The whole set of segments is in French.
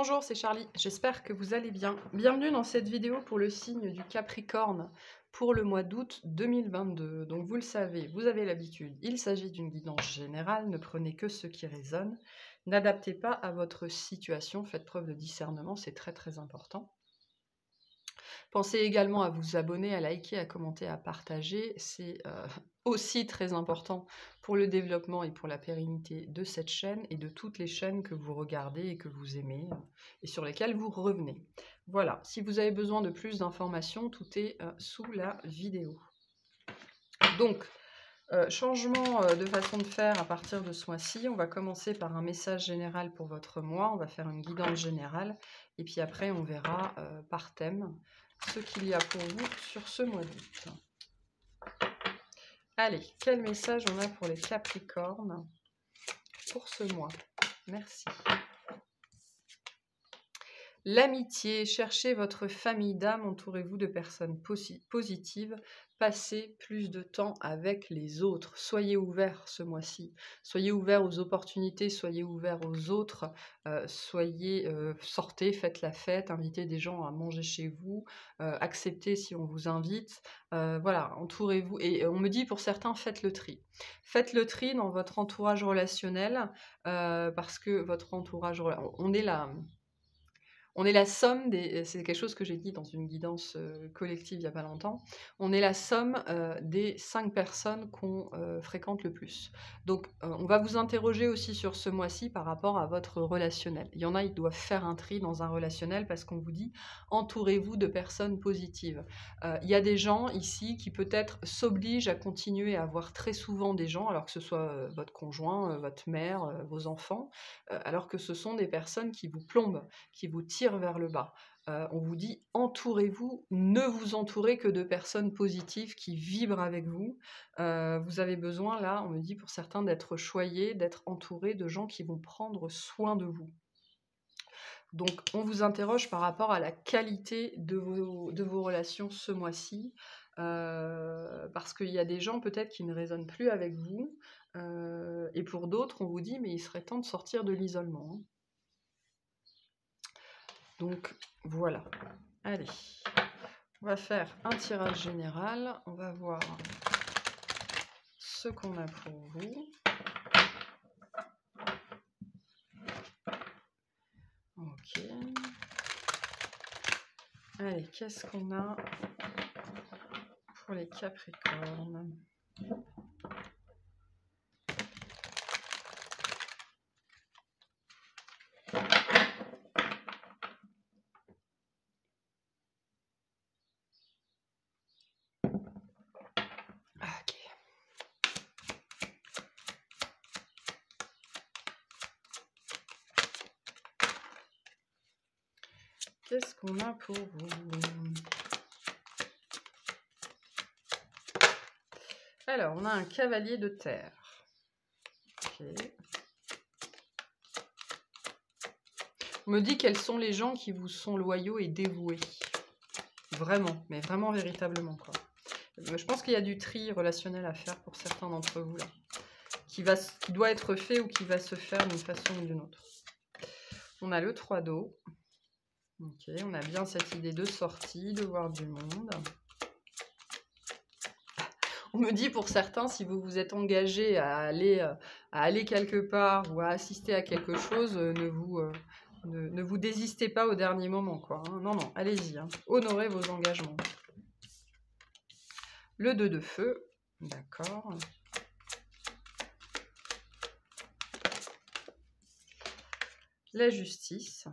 Bonjour, c'est Charlie, j'espère que vous allez bien. Bienvenue dans cette vidéo pour le signe du Capricorne pour le mois d'août 2022. Donc vous le savez, vous avez l'habitude, il s'agit d'une guidance générale, ne prenez que ce qui résonne, n'adaptez pas à votre situation, faites preuve de discernement, c'est très important. Pensez également à vous abonner, à liker, à commenter, à partager, c'est aussi très important pour le développement et pour la pérennité de cette chaîne et de toutes les chaînes que vous regardez et que vous aimez et sur lesquelles vous revenez. Voilà, si vous avez besoin de plus d'informations, tout est sous la vidéo. Donc, changement de façon de faire à partir de ce mois-ci. On va commencer par un message général pour votre mois. On va faire une guidance générale et puis après on verra par thème ce qu'il y a pour vous sur ce mois d'août. Allez, quel message on a pour les Capricornes pour ce mois? Merci. L'amitié, cherchez votre famille d'âme, entourez-vous de personnes positives, passez plus de temps avec les autres. Soyez ouverts ce mois-ci, soyez ouverts aux opportunités, soyez ouverts aux autres, sortez, faites la fête, invitez des gens à manger chez vous, acceptez si on vous invite, voilà, entourez-vous. Et on me dit pour certains, faites le tri. Faites le tri dans votre entourage relationnel, parce que votre entourage, on est la somme des... C'est quelque chose que j'ai dit dans une guidance collective il n'y a pas longtemps. On est la somme des 5 personnes qu'on fréquente le plus. Donc, on va vous interroger aussi sur ce mois-ci par rapport à votre relationnel. Il y en a, ils doivent faire un tri dans un relationnel parce qu'on vous dit « entourez-vous de personnes positives ». Il y a des gens ici qui peut-être s'obligent à continuer à voir très souvent des gens, alors que ce soit votre conjoint, votre mère, vos enfants, alors que ce sont des personnes qui vous plombent, qui vous tirent vers le bas. On vous dit entourez-vous, ne vous entourez que de personnes positives qui vibrent avec vous. Vous avez besoin, là, on me dit pour certains, d'être choyés, d'être entourés de gens qui vont prendre soin de vous. Donc, on vous interroge par rapport à la qualité de vos relations ce mois-ci, parce qu'il y a des gens peut-être qui ne résonnent plus avec vous, et pour d'autres, on vous dit, mais il serait temps de sortir de l'isolement, hein. Donc voilà, allez, on va faire un tirage général, on va voir ce qu'on a pour vous. Ok. Allez, qu'est-ce qu'on a pour les Capricornes? Qu'est-ce qu'on a pour vous? Alors, on a un cavalier de terre. Ok. On me dit quels sont les gens qui vous sont loyaux et dévoués. Vraiment, mais vraiment véritablement, quoi. Je pense qu'il y a du tri relationnel à faire pour certains d'entre vous, là. Qui doit être fait ou qui va se faire d'une façon ou d'une autre. On a le 3 d'eau. Ok, on a bien cette idée de sortie, de voir du monde. On me dit pour certains, si vous vous êtes engagé à aller quelque part ou à assister à quelque chose, ne vous désistez pas au dernier moment, quoi, hein. Non, non, allez-y, hein. Honorez vos engagements. Le 2 de feu, d'accord. La justice.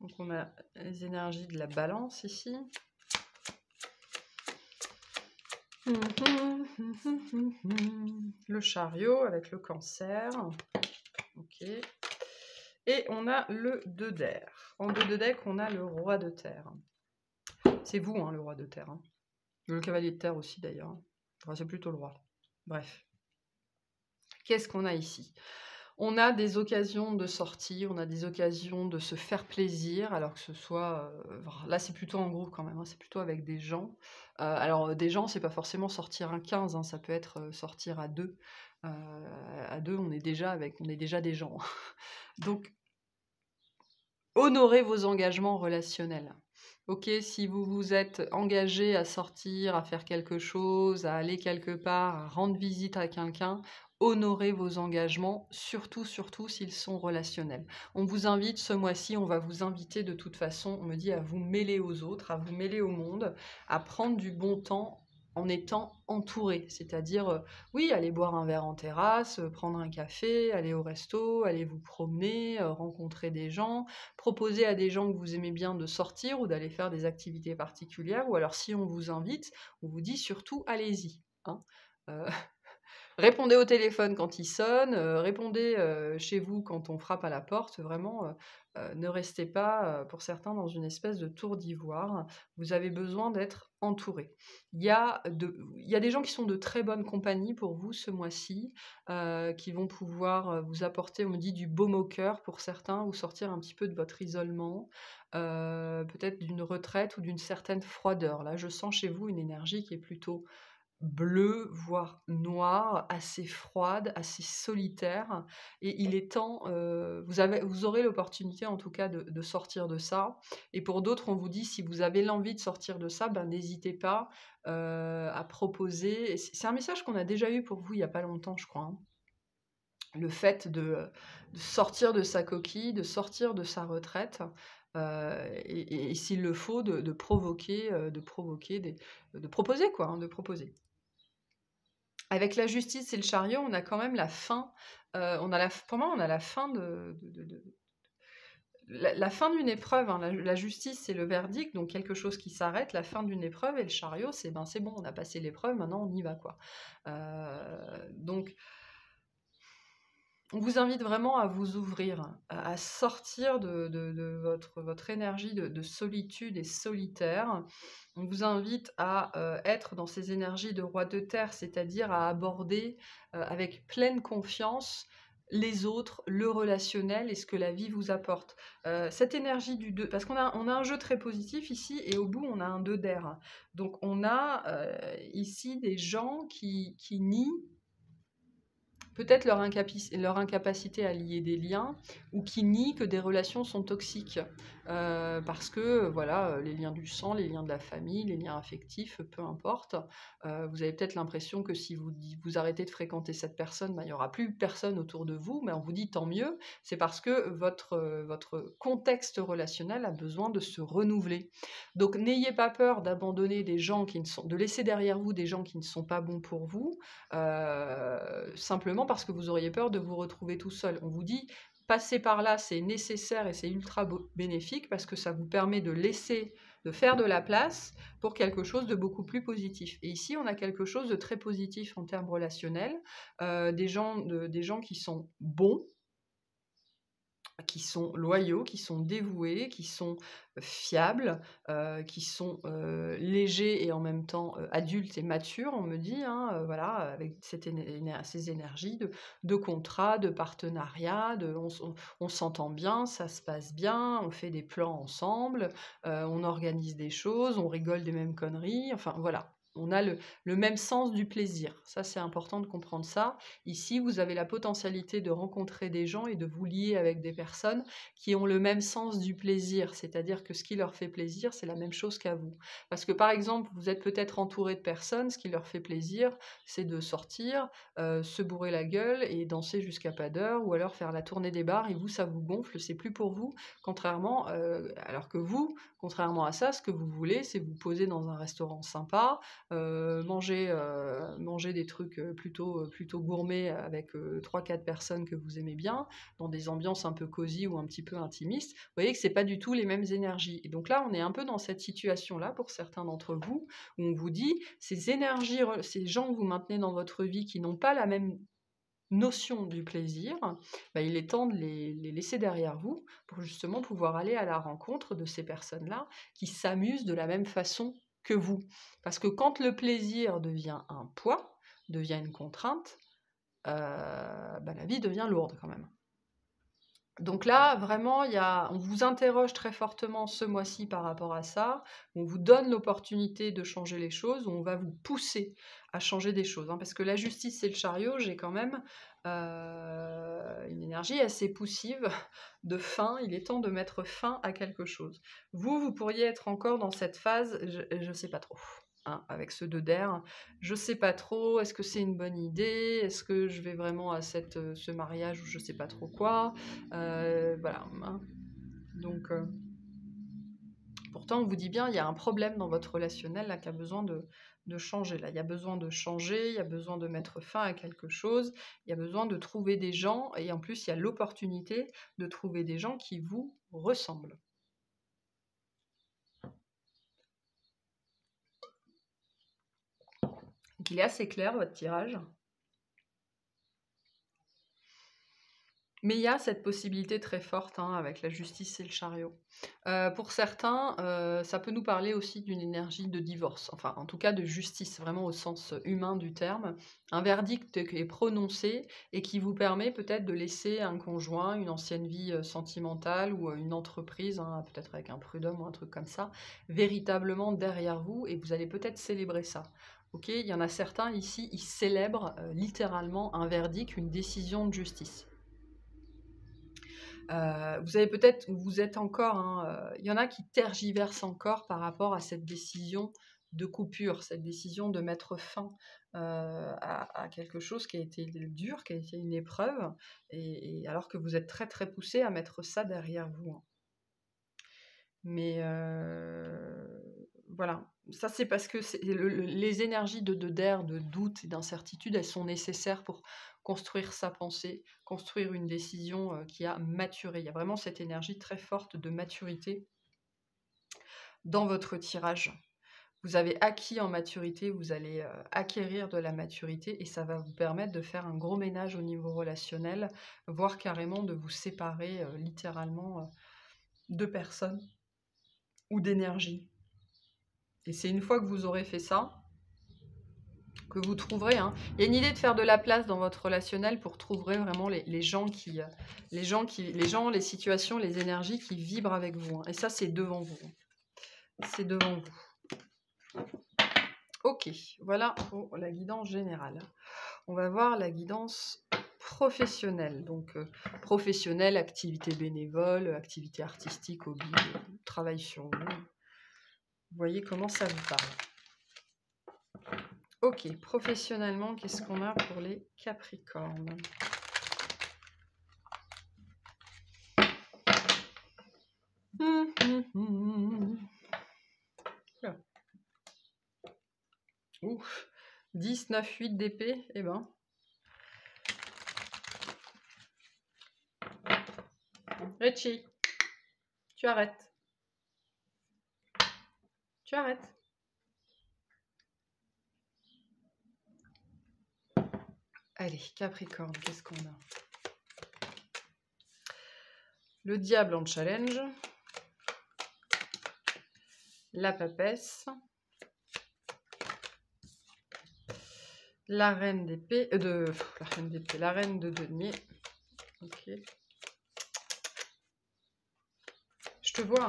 Donc on a les énergies de la balance ici. Le chariot avec le cancer. Ok. Et on a le 2 d'air. En 2 de deck, on a le roi de terre. C'est vous, hein, le roi de terre, hein. Le cavalier de terre aussi, d'ailleurs. Enfin, c'est plutôt le roi. Bref. Qu'est-ce qu'on a ici? On a des occasions de sortir, on a des occasions de se faire plaisir, alors que ce soit... là, c'est plutôt en groupe quand même, hein, c'est plutôt avec des gens. Alors, des gens, c'est pas forcément sortir un 15, hein, ça peut être sortir à 2. À 2, on est déjà des gens. Donc, Honorez vos engagements relationnels. Ok, si vous vous êtes engagé à sortir, à faire quelque chose, à aller quelque part, à rendre visite à quelqu'un, honorez vos engagements, surtout, surtout s'ils sont relationnels. On vous invite ce mois-ci, on va vous inviter de toute façon, on me dit à vous mêler aux autres, à vous mêler au monde, à prendre du bon temps en étant entouré, c'est-à-dire, oui, aller boire un verre en terrasse, prendre un café, aller au resto, aller vous promener, rencontrer des gens, proposer à des gens que vous aimez bien de sortir ou d'aller faire des activités particulières, ou alors si on vous invite, on vous dit surtout allez-y. Hein. Répondez au téléphone quand il sonne, répondez chez vous quand on frappe à la porte, vraiment, ne restez pas, pour certains, dans une espèce de tour d'ivoire. Vous avez besoin d'être entouré. Il y a des gens qui sont de très bonne compagnie pour vous ce mois-ci, qui vont pouvoir vous apporter, on me dit, du baume au cœur pour certains, vous sortir un petit peu de votre isolement, peut-être d'une retraite ou d'une certaine froideur. Là, je sens chez vous une énergie qui est plutôt bleue, voire noire, assez froide, assez solitaire, et il est temps, vous aurez l'opportunité en tout cas de sortir de ça, et pour d'autres, on vous dit si vous avez l'envie de sortir de ça, ben, n'hésitez pas à proposer, et c'est un message qu'on a déjà eu pour vous il y a pas longtemps, je crois, hein. Le fait de sortir de sa coquille, de sortir de sa retraite, et s'il le faut, de provoquer, de proposer quoi, hein, de proposer. Avec la justice et le chariot, on a quand même la fin, pour moi, on a la fin la fin d'une épreuve, hein. La justice, c'est le verdict, donc quelque chose qui s'arrête, la fin d'une épreuve, et le chariot, c'est ben, c'est bon, on a passé l'épreuve, maintenant on y va, quoi. Donc, on vous invite vraiment à vous ouvrir, à sortir de votre énergie de solitude et solitaire. On vous invite à être dans ces énergies de roi de terre, c'est-à-dire à aborder avec pleine confiance les autres, le relationnel et ce que la vie vous apporte. Cette énergie du 2, parce on a un jeu très positif ici, et au bout on a un 2 d'air. Donc on a ici des gens qui nient peut-être leur incapacité à lier des liens, ou qui nient que des relations sont toxiques. Parce que, voilà, les liens du sang, les liens de la famille, les liens affectifs, peu importe. Vous avez peut-être l'impression que si vous arrêtez de fréquenter cette personne, ben, il n'y aura plus personne autour de vous, mais on vous dit tant mieux, c'est parce que votre contexte relationnel a besoin de se renouveler. Donc n'ayez pas peur d'abandonner des gens de laisser derrière vous des gens qui ne sont pas bons pour vous, simplement parce que vous auriez peur de vous retrouver tout seul. On vous dit, passer par là, c'est nécessaire et c'est ultra bénéfique parce que ça vous permet de faire de la place pour quelque chose de beaucoup plus positif. Et ici, on a quelque chose de très positif en termes relationnels, des gens qui sont bons, qui sont loyaux, qui sont dévoués, qui sont fiables, qui sont légers et en même temps adultes et matures, on me dit, hein, voilà, avec ces énergies de contrat, de partenariat, on s'entend bien, ça se passe bien, on fait des plans ensemble, on organise des choses, on rigole des mêmes conneries, enfin voilà. On a le même sens du plaisir. Ça, c'est important de comprendre ça. Ici, vous avez la potentialité de rencontrer des gens et de vous lier avec des personnes qui ont le même sens du plaisir, c'est-à-dire que ce qui leur fait plaisir, c'est la même chose qu'à vous. Parce que par exemple, vous êtes peut-être entouré de personnes, ce qui leur fait plaisir, c'est de sortir, se bourrer la gueule et danser jusqu'à pas d'heure, ou alors faire la tournée des bars, et vous, ça vous gonfle, c'est plus pour vous, alors que vous, contrairement à ça, ce que vous voulez, c'est vous poser dans un restaurant sympa, manger des trucs plutôt gourmets avec 3-4 personnes que vous aimez bien, dans des ambiances un peu cosy ou un petit peu intimistes. Vous voyez que c'est pas du tout les mêmes énergies. Et donc là, on est un peu dans cette situation-là pour certains d'entre vous, où on vous dit, ces énergies, ces gens que vous maintenez dans votre vie qui n'ont pas la même notion du plaisir, bah, il est temps de les laisser derrière vous pour justement pouvoir aller à la rencontre de ces personnes-là qui s'amusent de la même façon que vous. Parce que quand le plaisir devient un poids, devient une contrainte, bah, la vie devient lourde quand même. Donc là, vraiment, on vous interroge très fortement ce mois-ci par rapport à ça. On vous donne l'opportunité de changer les choses. On va vous pousser à changer des choses. Parce que la justice et le chariot, j'ai quand même une énergie assez poussive de fin. Il est temps de mettre fin à quelque chose. Vous pourriez être encore dans cette phase, je ne sais pas trop. Avec ce 2 d'air, je sais pas trop, est-ce que c'est une bonne idée? Est-ce que je vais vraiment à ce mariage ou je sais pas trop quoi? Voilà, donc pourtant on vous dit bien, il y a un problème dans votre relationnel là qui a besoin de changer. Là, il y a besoin de changer, il y a besoin de mettre fin à quelque chose, il y a besoin de trouver des gens et en plus il y a l'opportunité de trouver des gens qui vous ressemblent. Donc il est assez clair votre tirage. Mais il y a cette possibilité très forte avec la justice et le chariot. Pour certains, ça peut nous parler aussi d'une énergie de divorce, enfin en tout cas de justice, vraiment au sens humain du terme. Un verdict qui est prononcé et qui vous permet peut-être de laisser un conjoint, une ancienne vie sentimentale ou une entreprise, peut-être avec un prud'homme ou un truc comme ça, véritablement derrière vous et vous allez peut-être célébrer ça. Ok, il y en a certains ici, ils célèbrent littéralement un verdict, une décision de justice. Vous avez peut-être, vous êtes encore, il y en a qui tergiversent encore par rapport à cette décision de coupure, cette décision de mettre fin à quelque chose qui a été dur, qui a été une épreuve, et alors que vous êtes très très poussé à mettre ça derrière vous. Mais voilà, ça c'est parce que les énergies d'air, de doute et d'incertitude, elles sont nécessaires pour construire sa pensée, construire une décision qui a maturé. Il y a vraiment cette énergie très forte de maturité dans votre tirage. Vous avez acquis en maturité, vous allez acquérir de la maturité et ça va vous permettre de faire un gros ménage au niveau relationnel, voire carrément de vous séparer littéralement de personnes ou d'énergie. Et c'est une fois que vous aurez fait ça, que vous trouverez. Il y a une idée de faire de la place dans votre relationnel pour trouver vraiment les gens, les situations, les énergies qui vibrent avec vous. Et ça, c'est devant vous. C'est devant vous. Ok, voilà pour la guidance générale. On va voir la guidance professionnelle. Donc, professionnelle, activité bénévole, activité artistique, hobby, travail sur vous. Vous voyez comment ça vous parle. Ok, professionnellement, qu'est-ce qu'on a pour les Capricornes? Ouf, 10, 9, 8 d'épée, eh ben. Richie, tu arrêtes. Tu arrêtes. Allez, Capricorne, qu'est-ce qu'on a? Le diable en challenge. La papesse. La reine d'épée. La reine de denier. Ok. Je te vois,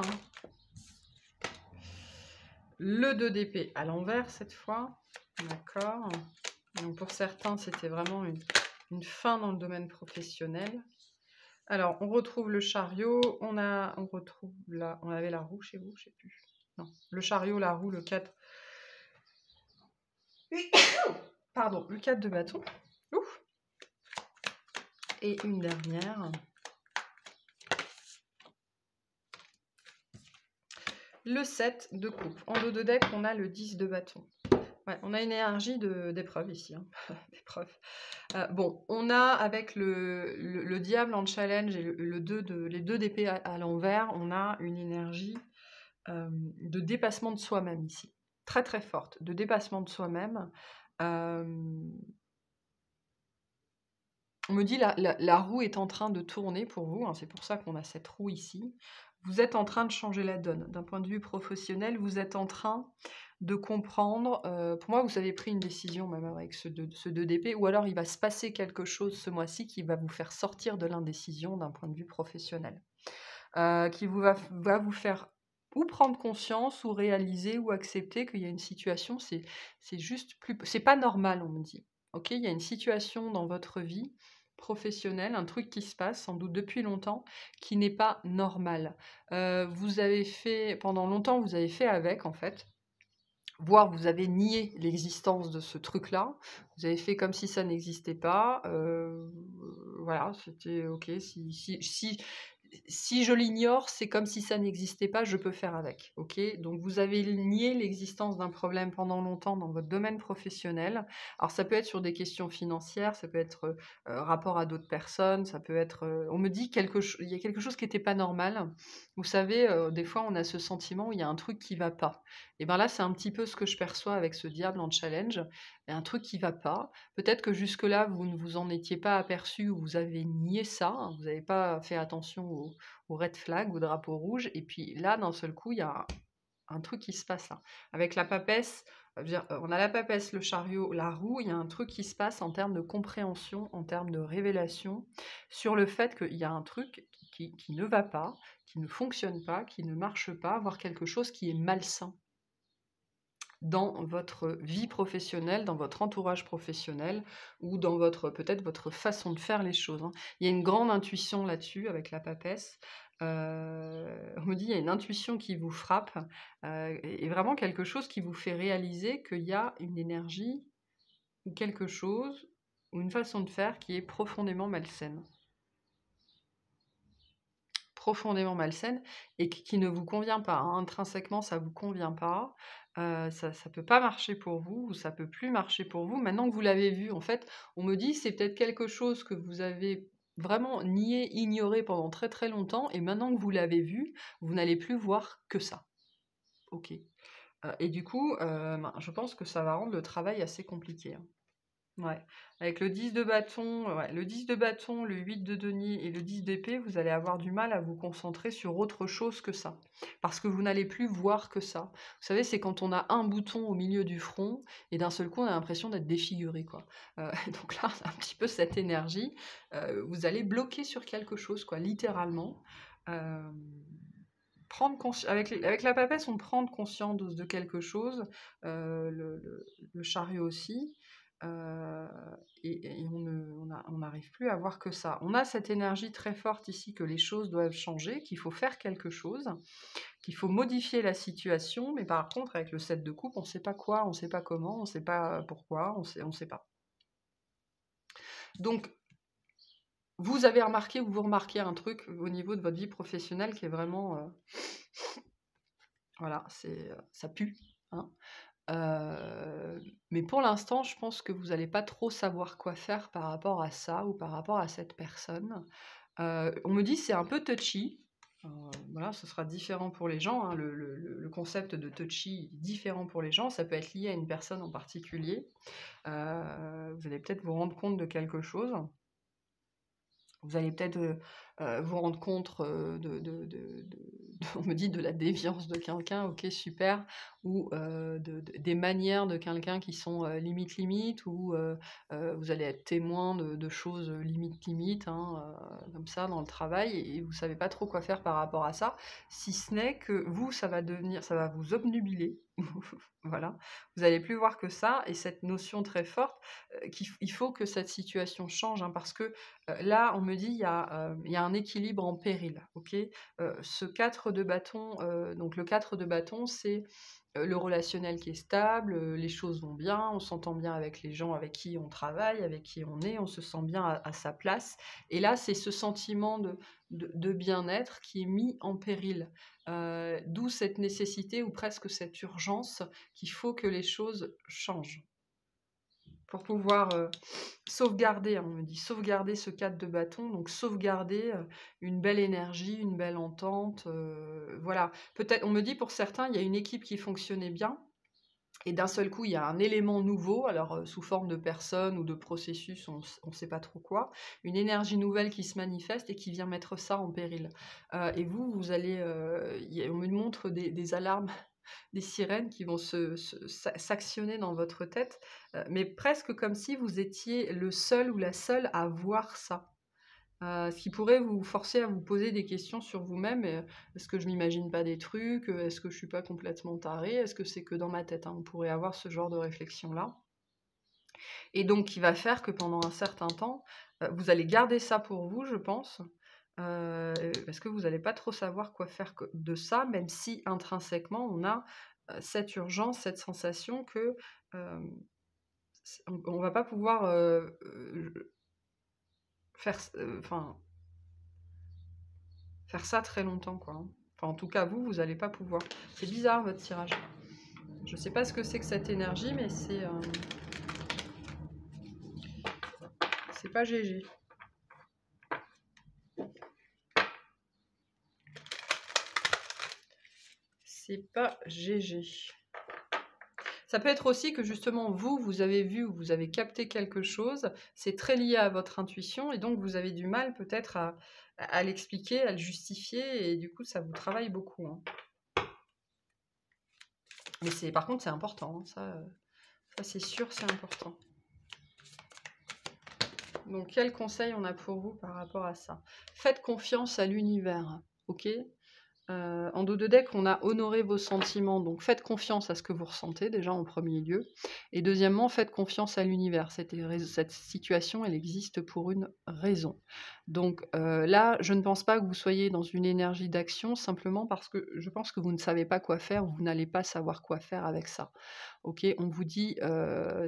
Le 2 d'épée à l'envers cette fois. D'accord. Donc pour certains, c'était vraiment une fin dans le domaine professionnel. Alors, on retrouve le chariot. On avait la roue chez vous, je sais plus. Non, le chariot, la roue, le 4. Pardon, le 4 de bâton. Ouf. Et une dernière. Le 7 de coupe. En dos de deck, on a le 10 de bâton. Ouais, on a une énergie d'épreuve ici. D'épreuve. Bon, on a avec le diable en challenge et les deux d'épée à l'envers, on a une énergie de dépassement de soi-même ici. Très très forte, de dépassement de soi-même. On me dit la roue est en train de tourner pour vous, c'est pour ça qu'on a cette roue ici. Vous êtes en train de changer la donne. D'un point de vue professionnel, vous êtes en train de comprendre, pour moi, vous avez pris une décision même avec ce 2 d'épée ou alors il va se passer quelque chose ce mois-ci qui va vous faire sortir de l'indécision d'un point de vue professionnel. Qui va vous faire ou prendre conscience ou réaliser ou accepter qu'il y a une situation, c'est juste plus c'est pas normal, on me dit. OK? Il y a une situation dans votre vie professionnelle, un truc qui se passe, sans doute depuis longtemps, qui n'est pas normal. Vous avez fait pendant longtemps, vous avez fait avec, en fait, voire vous avez nié l'existence de ce truc-là. Vous avez fait comme si ça n'existait pas, voilà, c'était OK. Si je l'ignore, c'est comme si ça n'existait pas, je peux faire avec, OK? Donc vous avez nié l'existence d'un problème pendant longtemps dans votre domaine professionnel. Alors ça peut être sur des questions financières, ça peut être, rapport à d'autres personnes, ça peut être, on me dit il y a quelque chose qui était pas normal. Vous savez, des fois on a ce sentiment où il y a un truc qui va pas. Et ben là, c'est un petit peu ce que je perçois avec ce diable en challenge. Il y a un truc qui va pas. Peut-être que jusque-là, vous ne vous en étiez pas aperçu ou vous avez nié ça, hein, vous n'avez pas fait attention aux red flags, aux drapeaux rouges. Et puis là, d'un seul coup, il y a un truc qui se passe là. Avec la papesse, je veux dire, on a la papesse, le chariot, la roue, il y a un truc qui se passe en termes de compréhension, en termes de révélation, sur le fait qu'il y a un truc qui ne va pas, qui ne fonctionne pas, qui ne marche pas, voire quelque chose qui est malsain dans votre vie professionnelle, dans votre entourage professionnel ou dans votre peut-être votre façon de faire les choses, hein. Il y a une grande intuition là-dessus avec la papesse. On me dit: «Il y a une intuition qui vous frappe», et vraiment quelque chose qui vous fait réaliser qu'il y a une énergie ou quelque chose ou une façon de faire qui est profondément malsaine. Profondément malsaine et qui ne vous convient pas, hein. Intrinsèquement, ça vous convient pas, ça peut pas marcher pour vous ou ça peut plus marcher pour vous. Maintenant que vous l'avez vu, en fait, on me dit: «C'est peut-être quelque chose que vous avez vraiment nié, ignoré pendant très, très longtemps et maintenant que vous l'avez vu, vous n'allez plus voir que ça». OK. Et du coup, ben, je pense que ça va rendre le travail assez compliqué, hein. Ouais, avec le 10 de bâton, ouais, le 10 de bâton, le 8 de denier et le 10 d'épée, vous allez avoir du mal à vous concentrer sur autre chose que ça. Parce que vous n'allez plus voir que ça. Vous savez, c'est quand on a un bouton au milieu du front et d'un seul coup, on a l'impression d'être défiguré, quoi. Donc là, on a un petit peu cette énergie. Vous allez bloquer sur quelque chose, quoi, littéralement. Hem, avec la papesse, on prend conscience de quelque chose, le chariot aussi. Heu et on n'arrive plus à voir que ça. On a cette énergie très forte ici que les choses doivent changer, qu'il faut faire quelque chose, qu'il faut modifier la situation, mais par contre avec le 7 de coupe, on ne sait pas quoi, on ne sait pas comment, on ne sait pas pourquoi, on sait pas. Donc vous avez remarqué ou vous remarquez un truc au niveau de votre vie professionnelle qui est vraiment, voilà, ça pue, hein. Mais pour l'instant, je pense que vous n'allez pas trop savoir quoi faire par rapport à ça ou par rapport à cette personne. On me dit: «C'est un peu touchy». Voilà, ce sera différent pour les gens, hein. Le concept de touchy est différent pour les gens. Ça peut être lié à une personne en particulier. Vous allez peut-être vous rendre compte de quelque chose. Vous allez peut-être, vous rendre compte, on me dit de la déviance de quelqu'un, OK, super, ou des manières de quelqu'un qui sont, limite ou vous allez être témoin de choses, limite, hein, comme ça dans le travail et vous savez pas trop quoi faire par rapport à ça. Si ce n'est que vous, ça va vous obnubiler, voilà. Vous allez plus voir que ça et cette notion très forte, il faut que cette situation change, hein, parce que là, on me dit, il y a un équilibre en péril, OK? Ce 4 de bâton, donc le 4 de bâton, c'est, le relationnel qui est stable, les choses vont bien, on s'entend bien avec les gens avec qui on travaille, avec qui on se sent bien à sa place et là, c'est ce sentiment de bien-être qui est mis en péril. D'où cette nécessité ou presque cette urgence qu'il faut que les choses changent. Pour pouvoir, sauvegarder, hein, on me dit sauvegarder ce 4 de bâton, donc sauvegarder, une belle énergie, une belle entente, voilà. Peut-être on me dit pour certains, il y a une équipe qui fonctionnait bien et d'un seul coup, il y a un élément nouveau, alors, sous forme de personne ou de processus, on sait pas trop quoi, une énergie nouvelle qui se manifeste et qui vient mettre ça en péril. Et vous allez, on me montre des alarmes des sirènes qui vont s'actionner dans votre tête, mais presque comme si vous étiez le seul ou la seule à voir ça. Ce qui pourrait vous forcer à vous poser des questions sur vous-même. Est-ce que je m'imagine pas des trucs? Est-ce que je suis pas complètement tarée? Est-ce que c'est que dans ma tête, hein? Vous pourrez avoir ce genre de réflexion-là. Et donc qui va faire que pendant un certain temps, vous allez garder ça pour vous, je pense, parce que vous n'allez pas trop savoir quoi faire de ça, même si intrinsèquement on a cette urgence, cette sensation que on ne va pas pouvoir faire, faire ça très longtemps, quoi. Hein. Enfin, en tout cas, vous n'allez pas pouvoir. C'est bizarre votre tirage. Je sais pas ce que c'est que cette énergie, mais c'est pas GG. C'est pas GG. Ça peut être aussi que justement vous avez vu ou vous avez capté quelque chose, c'est très lié à votre intuition et donc vous avez du mal peut-être à l'expliquer, à le justifier et du coup ça vous travaille beaucoup. Hein. Mais par contre c'est important, hein, ça c'est sûr, c'est important. Donc quel conseil on a pour vous par rapport à ça? Faites confiance à l'univers, ok? En dos de deck, on a honoré vos sentiments, donc faites confiance à ce que vous ressentez déjà en premier lieu. Et deuxièmement, faites confiance à l'univers. Cette situation, elle existe pour une raison. Donc là, je ne pense pas que vous soyez dans une énergie d'action, simplement parce que je pense que vous ne savez pas quoi faire, vous n'allez pas savoir quoi faire avec ça. Ok, on vous dit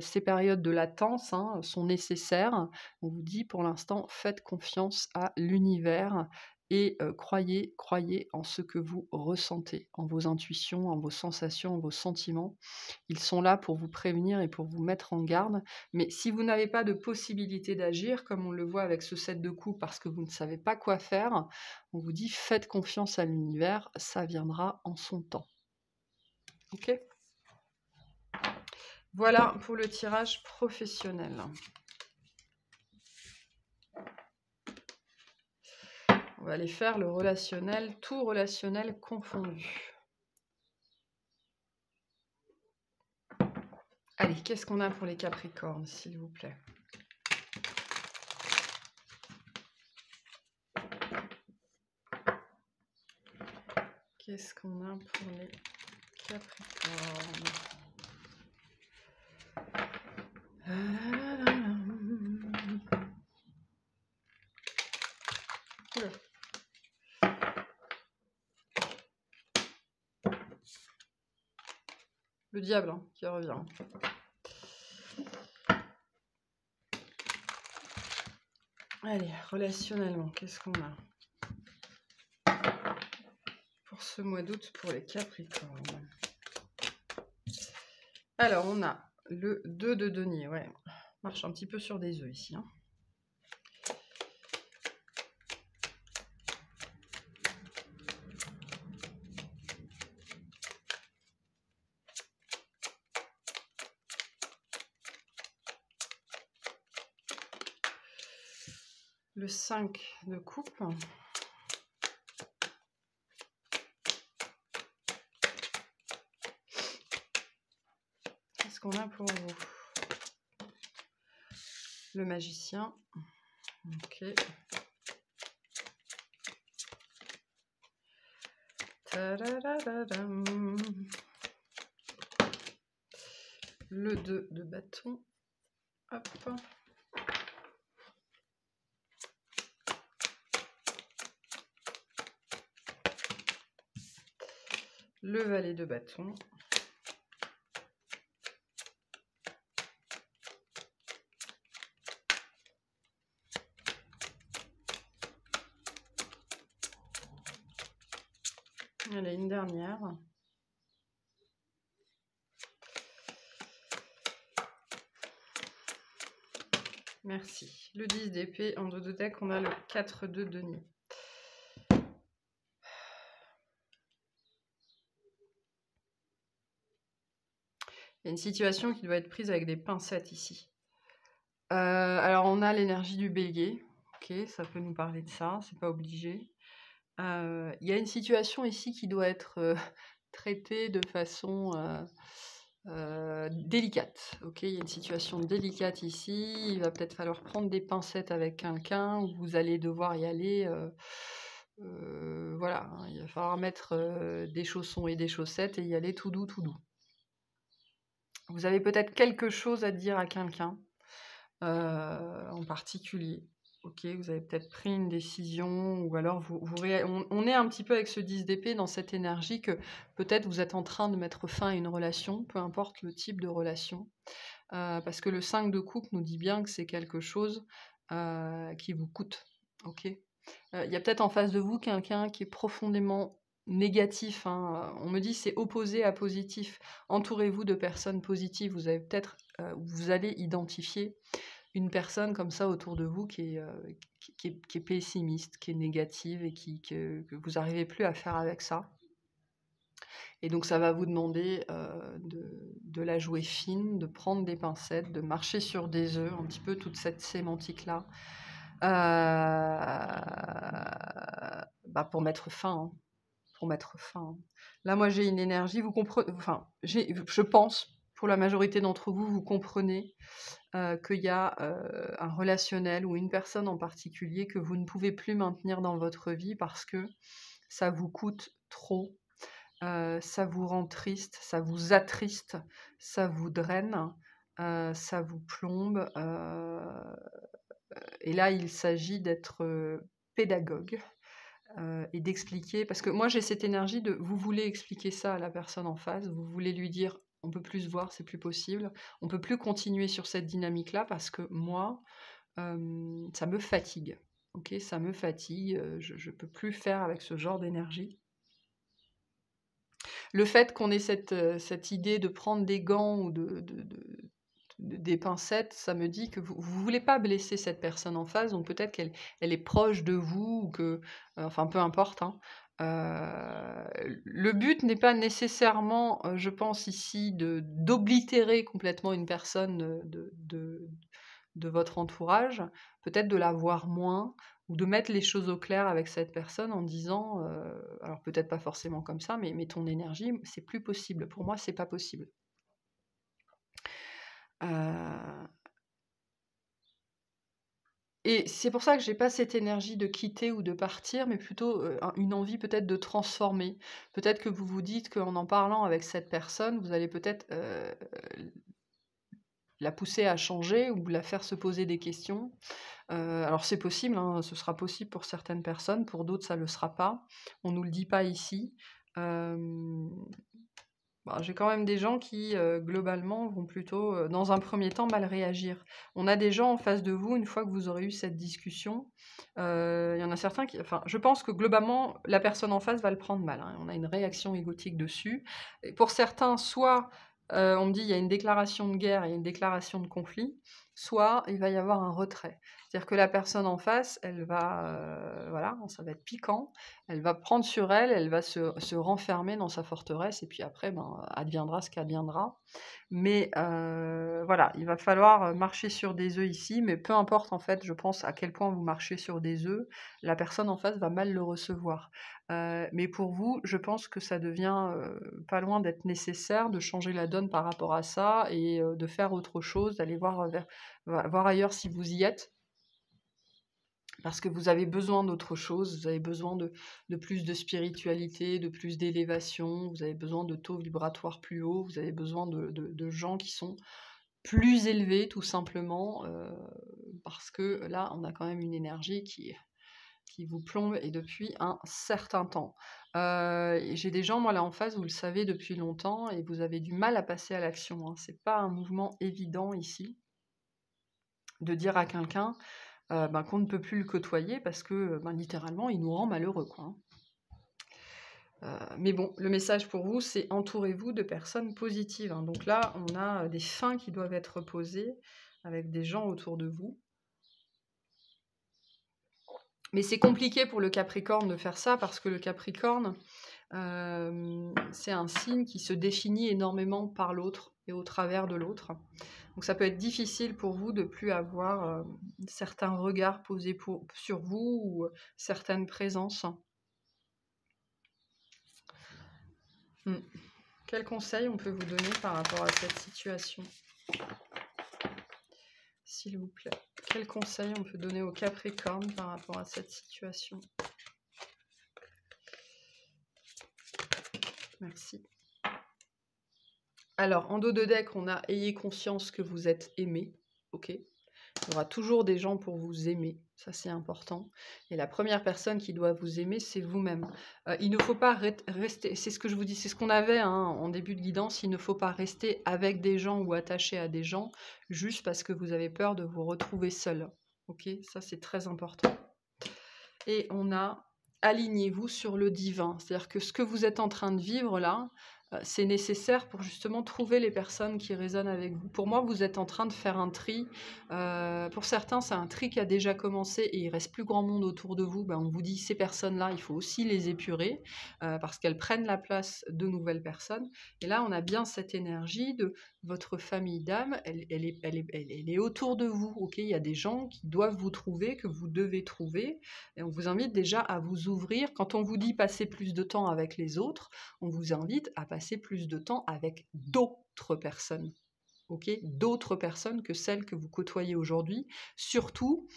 ces périodes de latence sont nécessaires. On vous dit pour l'instant, faites confiance à l'univers et croyez en ce que vous ressentez, en vos intuitions, en vos sensations, en vos sentiments. Ils sont là pour vous prévenir et pour vous mettre en garde. Mais si vous n'avez pas de possibilité d'agir, comme on le voit avec ce set de coups, parce que vous ne savez pas quoi faire, on vous dit faites confiance à l'univers, ça viendra en son temps. Ok ? Voilà pour le tirage professionnel. On va aller faire le relationnel, tout relationnel confondu. Allez, qu'est-ce qu'on a pour les Capricornes, s'il vous plaît? Qu'est-ce qu'on a pour les Capricornes? Le diable qui revient. Allez, relationnellement, qu'est-ce qu'on a pour ce mois d'août pour les Capricornes? Alors, on a le 2 de denier, ouais. On marche un petit peu sur des œufs ici. Hein. Le 5 de coupe. Qu'est-ce qu'on a pour vous? Le magicien. Ok. Ta-da-da-da-dam. Le 2 de bâton. Hop. Le valet de bâton. Allez, une dernière. Merci. Le 10 d'épée, en dos de deck, on a le 4 de denier. Il y a une situation qui doit être prise avec des pincettes ici. Alors, on a l'énergie du bélier. Ok, ça peut nous parler de ça, c'est pas obligé. Il y a une situation ici qui doit être traiter de façon délicate. Ok, il y a une situation délicate ici. Il va peut-être falloir prendre des pincettes avec quelqu'un ou vous allez devoir y aller. Voilà, hein, il va falloir mettre des chaussons et des chaussettes et y aller tout doux, tout doux. Vous avez peut-être quelque chose à dire à quelqu'un en particulier. Ok, vous avez peut-être pris une décision ou alors on est un petit peu avec ce 10 d'épée dans cette énergie que peut-être vous êtes en train de mettre fin à une relation, peu importe le type de relation. Parce que le 5 de coupe nous dit bien que c'est quelque chose qui vous coûte. Ok. Il y a peut-être en face de vous quelqu'un qui est profondément négatif, hein. On me dit c'est opposé à positif. Entourez-vous de personnes positives. Vous avez peut-être, vous allez identifier une personne comme ça autour de vous qui est pessimiste, qui est négative et que vous n'arrivez plus à faire avec ça. Et donc ça va vous demander de la jouer fine, de prendre des pincettes, de marcher sur des œufs, un petit peu toute cette sémantique-là, pour mettre fin. Hein, pour mettre fin. Hein. Là, moi, j'ai une énergie, vous comprenez, enfin, je pense, pour la majorité d'entre vous, vous comprenez qu'il y a un relationnel ou une personne en particulier que vous ne pouvez plus maintenir dans votre vie parce que ça vous coûte trop. Ça vous rend triste, ça vous attriste, ça vous draine, ça vous plombe. Et là, il s'agit d'être pédagogue et d'expliquer, parce que moi j'ai cette énergie de vous voulez expliquer ça à la personne en face, vous voulez lui dire on peut plus se voir, c'est plus possible, on peut plus continuer sur cette dynamique-là parce que moi, ça me fatigue. Ok, ça me fatigue, je peux plus faire avec ce genre d'énergie. Le fait qu'on ait cette idée de prendre des gants ou des pincettes, ça me dit que vous ne voulez pas blesser cette personne en face, donc peut-être qu'elle est proche de vous, ou que, enfin peu importe. Hein. Le but n'est pas nécessairement, je pense ici, d'oblitérer complètement une personne de votre entourage, peut-être de la voir moins, ou de mettre les choses au clair avec cette personne en disant, alors peut-être pas forcément comme ça, mais ton énergie, c'est plus possible. Pour moi, c'est pas possible. Et c'est pour ça que j'ai pas cette énergie de quitter ou de partir, mais plutôt une envie peut-être de transformer. Peut-être que vous vous dites qu'en en parlant avec cette personne, vous allez peut-être la pousser à changer ou la faire se poser des questions. Alors c'est possible, hein, ce sera possible pour certaines personnes, pour d'autres ça ne le sera pas. On ne nous le dit pas ici. J'ai quand même des gens qui, globalement, vont plutôt, dans un premier temps, mal réagir. On a des gens en face de vous, une fois que vous aurez eu cette discussion, il y en a certains qui, enfin, je pense que globalement, la personne en face va le prendre mal, hein. On a une réaction égotique dessus. Et pour certains, soit, on me dit: «Il y a une déclaration de guerre, il y a une déclaration de conflit», soit il va y avoir un retrait. C'est-à-dire que la personne en face, elle va, voilà, ça va être piquant, elle va prendre sur elle, elle va se renfermer dans sa forteresse et puis après, adviendra ce qu'adviendra. Mais voilà, il va falloir marcher sur des œufs ici, mais peu importe en fait, je pense, à quel point vous marchez sur des œufs, la personne en face va mal le recevoir. Mais pour vous, je pense que ça devient pas loin d'être nécessaire de changer la donne par rapport à ça et de faire autre chose, d'aller voir ailleurs si vous y êtes. Parce que vous avez besoin d'autre chose, vous avez besoin de plus de spiritualité, de plus d'élévation, vous avez besoin de taux vibratoires plus hauts, vous avez besoin de gens qui sont plus élevés tout simplement, parce que là, on a quand même une énergie qui vous plombe et depuis un certain temps. J'ai des gens, moi, là en face, vous le savez depuis longtemps et vous avez du mal à passer à l'action. Hein. C'est pas un mouvement évident ici de dire à quelqu'un qu'on ne peut plus le côtoyer parce que littéralement il nous rend malheureux, quoi. Hein. Mais bon, le message pour vous, c'est entourez-vous de personnes positives. Hein. Donc là, on a des fins qui doivent être posées avec des gens autour de vous. Mais c'est compliqué pour le Capricorne de faire ça parce que le Capricorne, c'est un signe qui se définit énormément par l'autre et au travers de l'autre. Donc ça peut être difficile pour vous de plus avoir certains regards posés sur vous ou certaines présences. Hmm. Quel conseil on peut vous donner par rapport à cette situation? S'il vous plaît. Quel conseil on peut donner au Capricorne par rapport à cette situation? Merci. Alors, en dos de deck, on a « Ayez conscience que vous êtes aimé ». Ok. Il y aura toujours des gens pour vous aimer, ça c'est important. Et la première personne qui doit vous aimer, c'est vous-même. Il ne faut pas rester, c'est ce que je vous dis, c'est ce qu'on avait en début de guidance, il ne faut pas rester avec des gens ou attaché à des gens juste parce que vous avez peur de vous retrouver seul. Ok, ça c'est très important. Et on a « Alignez-vous sur le divin », c'est-à-dire que ce que vous êtes en train de vivre là, c'est nécessaire pour justement trouver les personnes qui résonnent avec vous. Pour moi, vous êtes en train de faire un tri. Pour certains, c'est un tri qui a déjà commencé et il reste plus grand monde autour de vous. Ben, on vous dit, ces personnes-là, il faut aussi les épurer parce qu'elles prennent la place de nouvelles personnes. Et là, on a bien cette énergie de votre famille d'âme, elle est autour de vous. Okay, il y a des gens qui doivent vous trouver, que vous devez trouver. Et on vous invite déjà à vous ouvrir. Quand on vous dit passer plus de temps avec les autres, on vous invite à passer plus de temps avec d'autres personnes. Okay, d'autres personnes que celles que vous côtoyez aujourd'hui, surtout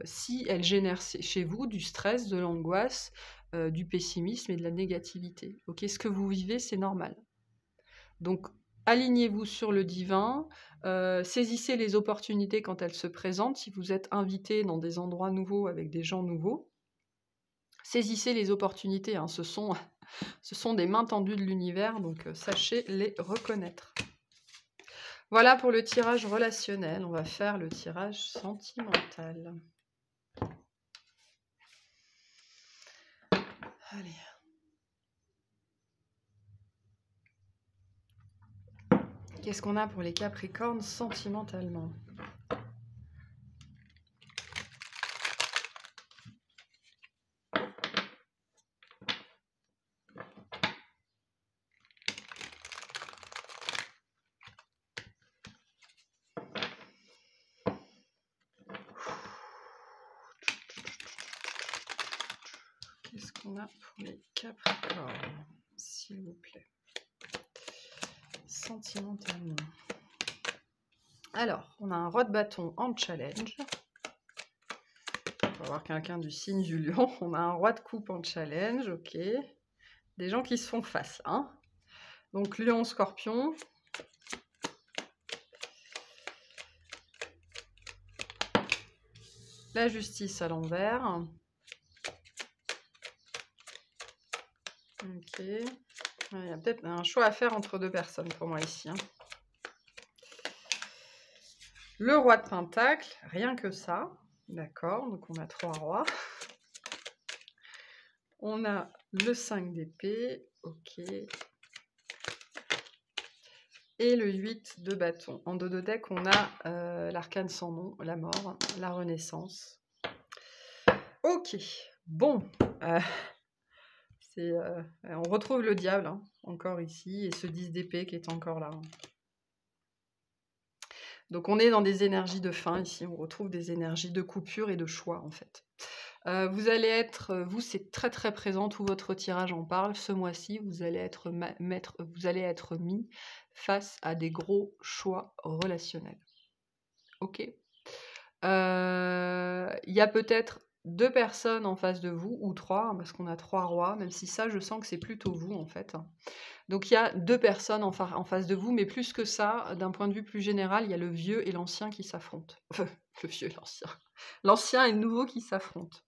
si elles génèrent chez vous du stress, de l'angoisse, du pessimisme et de la négativité. Okay, ce que vous vivez, c'est normal. Donc, alignez-vous sur le divin, saisissez les opportunités quand elles se présentent. Si vous êtes invité dans des endroits nouveaux avec des gens nouveaux, saisissez les opportunités, hein. Ce sont des mains tendues de l'univers, donc sachez les reconnaître. Voilà pour le tirage relationnel. On va faire le tirage sentimental. Allez. Qu'est-ce qu'on a pour les Capricornes sentimentalement? Qu'est-ce qu'on a pour les Capricornes, s'il vous plaît? Sentimentalement. Alors, on a un roi de bâton en challenge. On va voir quelqu'un du signe du lion. On a un roi de coupe en challenge, ok. Des gens qui se font face, hein. Donc, lion, scorpion. La justice à l'envers. Ok. Il y a peut-être un choix à faire entre deux personnes pour moi ici, hein. Le roi de pentacle, rien que ça. D'accord, donc on a 3 rois. On a le 5 d'épée, ok. Et le 8 de bâton. En dos de deck, on a l'arcane sans nom, la mort, la renaissance. Ok, bon. On retrouve le diable, hein, encore ici, et ce 10 d'épée qui est encore là. Donc on est dans des énergies de fin ici, on retrouve des énergies de coupure et de choix en fait. Vous allez être, vous c'est très très présent, tout votre tirage en parle, ce mois-ci vous allez être mis face à des gros choix relationnels. Ok. Il y a peut-être 2 personnes en face de vous, ou 3, hein, parce qu'on a 3 rois, même si ça je sens que c'est plutôt vous en fait. Donc il y a 2 personnes en face de vous, mais plus que ça, d'un point de vue plus général, il y a le vieux et l'ancien qui s'affrontent. Le vieux et l'ancien. L'ancien et le nouveau qui s'affrontent.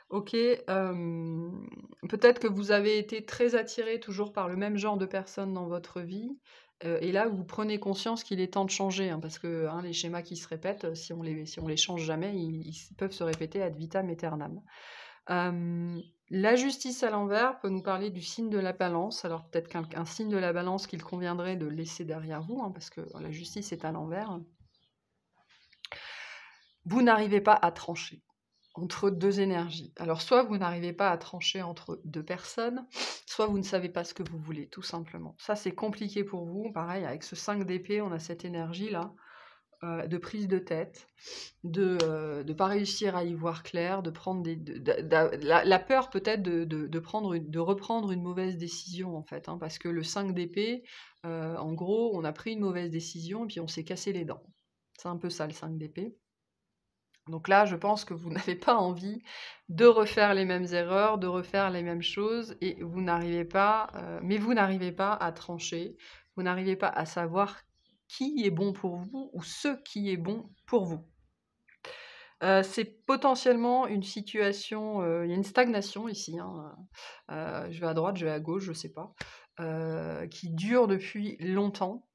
Ok, peut-être que vous avez été très attiré toujours par le même genre de personnes dans votre vie, et là vous prenez conscience qu'il est temps de changer, hein, parce que les schémas qui se répètent, si on les change jamais, ils peuvent se répéter ad vitam aeternam. La justice à l'envers peut nous parler du signe de la balance. Alors peut-être qu'un signe de la balance qu'il conviendrait de laisser derrière vous, hein, parce que la justice est à l'envers. Vous n'arrivez pas à trancher entre 2 énergies. Alors soit vous n'arrivez pas à trancher entre 2 personnes, soit vous ne savez pas ce que vous voulez, tout simplement. Ça c'est compliqué pour vous. Pareil, avec ce 5 d'épée, on a cette énergie-là. de prise de tête, de pas réussir à y voir clair, de prendre la peur peut-être de reprendre une mauvaise décision en fait, hein, parce que le 5 d'épée, en gros, on a pris une mauvaise décision et puis on s'est cassé les dents. C'est un peu ça le 5 d'épée. Donc là, je pense que vous n'avez pas envie de refaire les mêmes erreurs, de refaire les mêmes choses et vous n'arrivez pas, à trancher, vous n'arrivez pas à savoir qui est bon pour vous ou ce qui est bon pour vous. C'est potentiellement une situation, il y a une stagnation ici, hein, je vais à droite, je vais à gauche, je sais pas, qui dure depuis longtemps.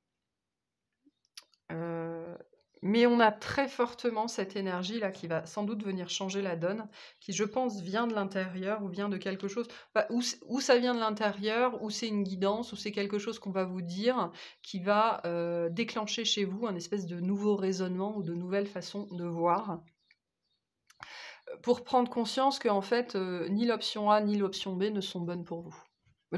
Mais on a très fortement cette énergie-là qui va sans doute venir changer la donne, qui je pense vient de l'intérieur ou vient de quelque chose, bah, ou ça vient de l'intérieur, ou c'est une guidance, ou c'est quelque chose qu'on va vous dire, qui va déclencher chez vous un espèce de nouveau raisonnement ou de nouvelle façon de voir, pour prendre conscience que en fait, ni l'option A ni l'option B ne sont bonnes pour vous.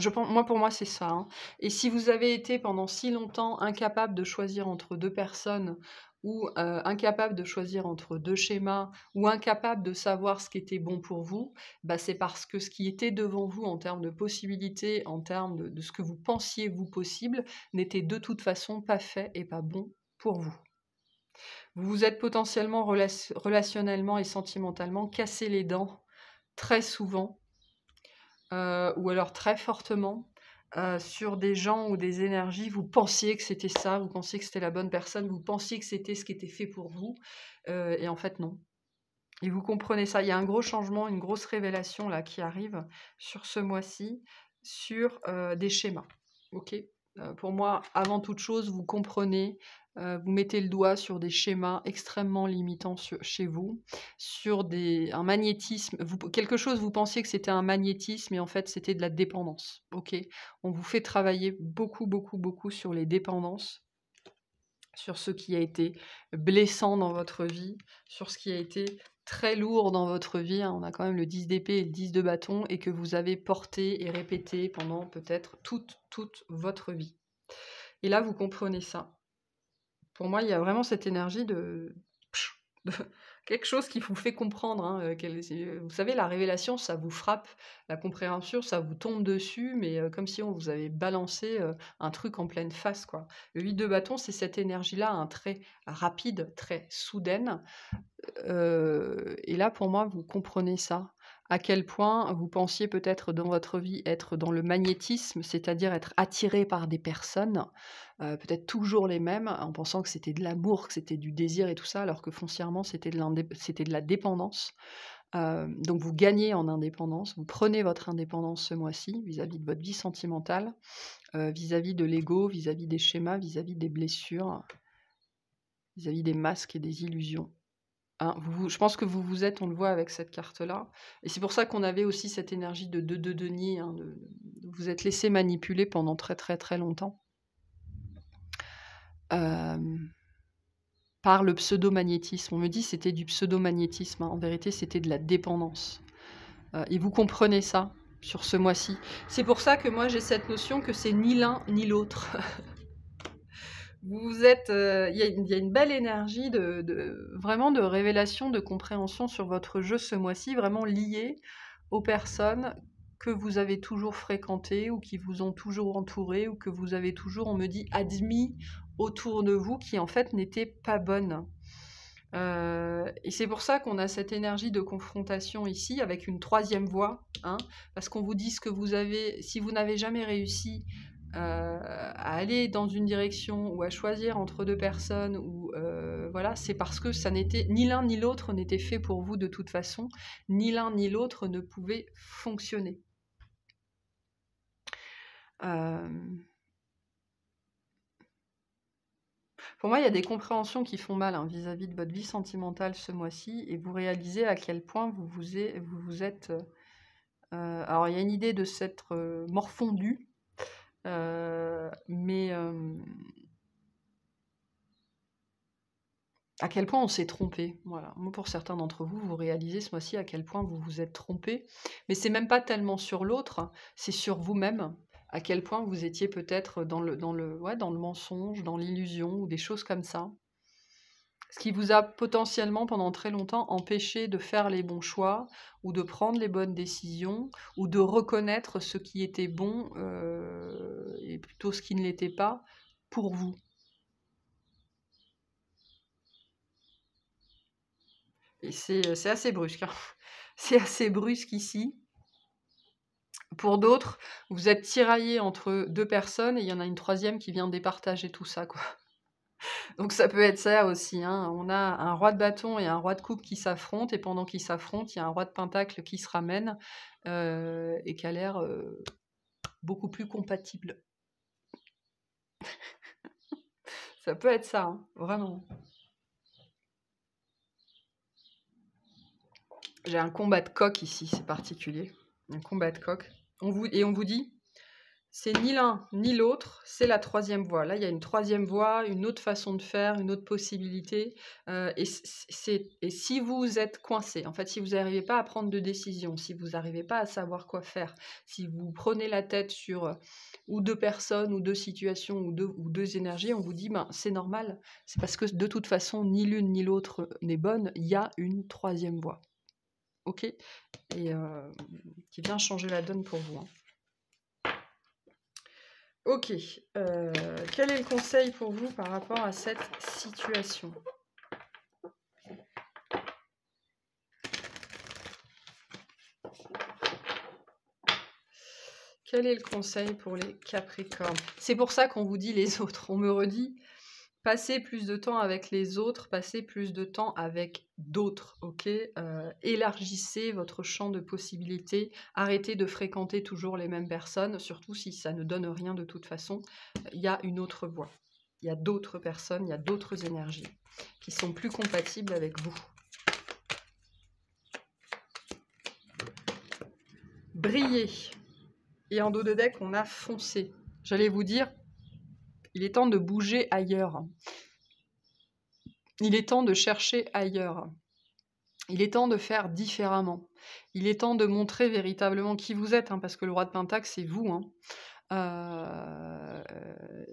Pour moi, c'est ça, hein. Et si vous avez été pendant si longtemps incapable de choisir entre 2 personnes ou incapable de choisir entre 2 schémas ou incapable de savoir ce qui était bon pour vous, bah, c'est parce que ce qui était devant vous en termes de possibilités, en termes de ce que vous pensiez vous possible, n'était de toute façon pas fait et pas bon pour vous. Vous vous êtes potentiellement relationnellement et sentimentalement cassé les dents très souvent, ou alors très fortement, sur des gens ou des énergies. Vous pensiez que c'était ça, vous pensiez que c'était la bonne personne, vous pensiez que c'était ce qui était fait pour vous, et en fait non. Et vous comprenez ça. Il y a un gros changement, une grosse révélation là qui arrive sur ce mois-ci, sur des schémas. Ok. Pour moi, avant toute chose, vous comprenez, vous mettez le doigt sur des schémas extrêmement limitants chez vous, sur un magnétisme. Quelque chose, vous pensiez que c'était un magnétisme, et en fait, c'était de la dépendance. Ok. On vous fait travailler beaucoup, beaucoup, beaucoup sur les dépendances, sur ce qui a été blessant dans votre vie, sur ce qui a été très lourd dans votre vie, hein. On a quand même le 10 d'épée et le 10 de bâton, et que vous avez porté et répété pendant peut-être toute votre vie. Et là, vous comprenez ça. Pour moi, il y a vraiment cette énergie de quelque chose qui vous fait comprendre, hein, vous savez, la révélation, ça vous frappe, la compréhension, ça vous tombe dessus, mais comme si on vous avait balancé un truc en pleine face, quoi. Le 8 de bâton, c'est cette énergie-là, hein, très rapide, très soudaine. Et là, pour moi, vous comprenez ça. À quel point vous pensiez peut-être dans votre vie être dans le magnétisme, c'est-à-dire être attiré par des personnes, peut-être toujours les mêmes, en pensant que c'était de l'amour, que c'était du désir et tout ça, alors que foncièrement c'était de la dépendance. Donc vous gagnez en indépendance, vous prenez votre indépendance ce mois-ci vis-à-vis de votre vie sentimentale, vis-à-vis de l'ego, vis-à-vis des schémas, vis-à-vis des blessures, vis-à-vis des masques et des illusions. Hein, je pense que vous êtes, on le voit avec cette carte-là, et c'est pour ça qu'on avait aussi cette énergie de denier, hein, vous êtes laissé manipuler pendant très très très longtemps, par le pseudo-magnétisme. On me dit c'était du pseudo-magnétisme, hein. En vérité c'était de la dépendance. Et vous comprenez ça sur ce mois-ci. C'est pour ça que moi j'ai cette notion que c'est ni l'un ni l'autre. Vous êtes, il y a une belle énergie vraiment de révélation, de compréhension sur votre jeu ce mois-ci, vraiment liée aux personnes que vous avez toujours fréquentées ou qui vous ont toujours entouré ou que vous avez toujours, on me dit, admis autour de vous, qui en fait n'étaient pas bonnes. Et c'est pour ça qu'on a cette énergie de confrontation ici avec une troisième voie, hein, parce qu'on vous dit ce que vous avez, si vous n'avez jamais réussi à aller dans une direction ou à choisir entre 2 personnes, ou voilà, c'est parce que ça n'était ni l'un ni l'autre n'était fait pour vous de toute façon, ni l'un ni l'autre ne pouvait fonctionner. Pour moi, il y a des compréhensions qui font mal, hein, vis-à-vis de votre vie sentimentale ce mois-ci, et vous réalisez à quel point vous êtes... alors, il y a une idée de s'être morfondu, mais à quel point on s'est trompé. Voilà. Moi, pour certains d'entre vous, vous réalisez ce mois-ci à quel point vous vous êtes trompé, mais c'est même pas tellement sur l'autre, c'est sur vous-même. À quel point vous étiez peut-être dans le mensonge, dans l'illusion, ou des choses comme ça. Ce qui vous a potentiellement pendant très longtemps empêché de faire les bons choix ou de prendre les bonnes décisions ou de reconnaître ce qui était bon et plutôt ce qui ne l'était pas pour vous. Et c'est assez brusque, hein. C'est assez brusque ici. Pour d'autres, vous êtes tiraillés entre 2 personnes et il y en a une troisième qui vient départager tout ça, quoi. Donc ça peut être ça aussi, hein. On a un roi de bâton et un roi de coupe qui s'affrontent et pendant qu'ils s'affrontent, il y a un roi de pentacle qui se ramène, et qui a l'air, beaucoup plus compatible. Ça peut être ça, hein, vraiment. J'ai un combat de coq ici, c'est particulier. Un combat de coq. On vous dit, c'est ni l'un ni l'autre, c'est la troisième voie. Là, il y a une troisième voie, une autre façon de faire, une autre possibilité. Et si vous êtes coincé, en fait, si vous n'arrivez pas à prendre de décision, si vous n'arrivez pas à savoir quoi faire, si vous prenez la tête sur ou 2 personnes, ou 2 situations, ou deux énergies, on vous dit, ben, c'est normal. C'est parce que de toute façon, ni l'une ni l'autre n'est bonne. Il y a une troisième voie. OK? Et qui vient changer la donne pour vous, hein. Ok, quel est le conseil pour vous par rapport à cette situation? Quel est le conseil pour les Capricornes? C'est pour ça qu'on vous dit les autres. On me redit, passez plus de temps avec les autres, passez plus de temps avec d'autres, ok? Élargissez votre champ de possibilités, arrêtez de fréquenter toujours les mêmes personnes, surtout si ça ne donne rien de toute façon. Il y a une autre voie, il y a d'autres personnes, il y a d'autres énergies qui sont plus compatibles avec vous. Brillez. Et en dos de deck, on a foncé. J'allais vous dire, il est temps de bouger ailleurs. Il est temps de chercher ailleurs. Il est temps de faire différemment. Il est temps de montrer véritablement qui vous êtes, hein, parce que le roi de Pentacle, c'est vous. Hein.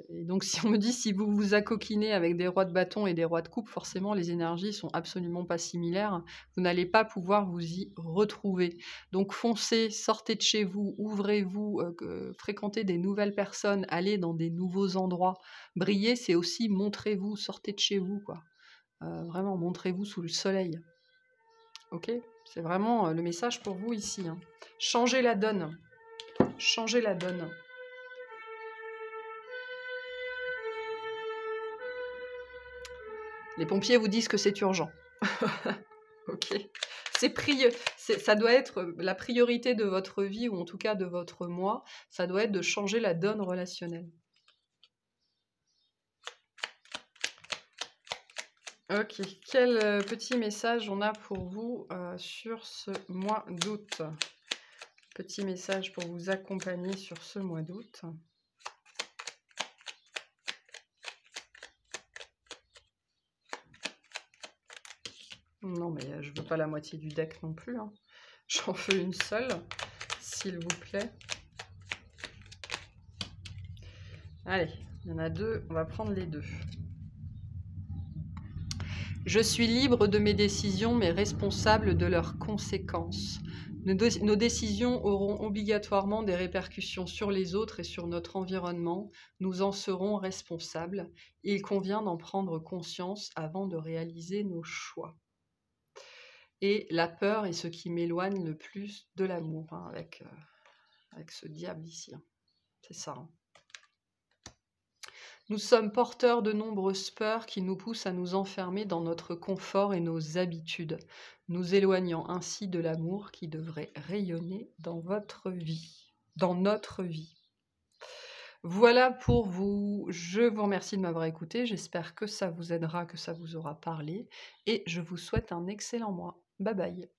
Et donc, si on me dit, si vous vous accoquinez avec des rois de bâton et des rois de coupe, forcément, les énergies sont absolument pas similaires. Vous n'allez pas pouvoir vous y retrouver. Donc, foncez, sortez de chez vous, ouvrez-vous, fréquentez des nouvelles personnes, allez dans des nouveaux endroits. Briller, c'est aussi montrez-vous, sortez de chez vous, quoi. Vraiment, montrez-vous sous le soleil. Ok? C'est vraiment le message pour vous ici. Hein. Changez la donne. Changez la donne. Les pompiers vous disent que c'est urgent. Ok. Ça doit être la priorité de votre vie, ou en tout cas de votre moi. Ça doit être de changer la donne relationnelle. Ok. Quel petit message on a pour vous sur ce mois d'août? Petit message pour vous accompagner sur ce mois d'août. Non, mais je veux pas la moitié du deck non plus. Hein. J'en veux une seule, s'il vous plaît. Allez, il y en a deux, on va prendre les deux. Je suis libre de mes décisions, mais responsable de leurs conséquences. Nos décisions auront obligatoirement des répercussions sur les autres et sur notre environnement. Nous en serons responsables. Il convient d'en prendre conscience avant de réaliser nos choix. Et la peur est ce qui m'éloigne le plus de l'amour, hein, avec ce diable ici. Hein. C'est ça. Hein. Nous sommes porteurs de nombreuses peurs qui nous poussent à nous enfermer dans notre confort et nos habitudes, nous éloignant ainsi de l'amour qui devrait rayonner dans votre vie, dans notre vie. Voilà pour vous. Je vous remercie de m'avoir écouté. J'espère que ça vous aidera, que ça vous aura parlé. Et je vous souhaite un excellent mois. Bye bye.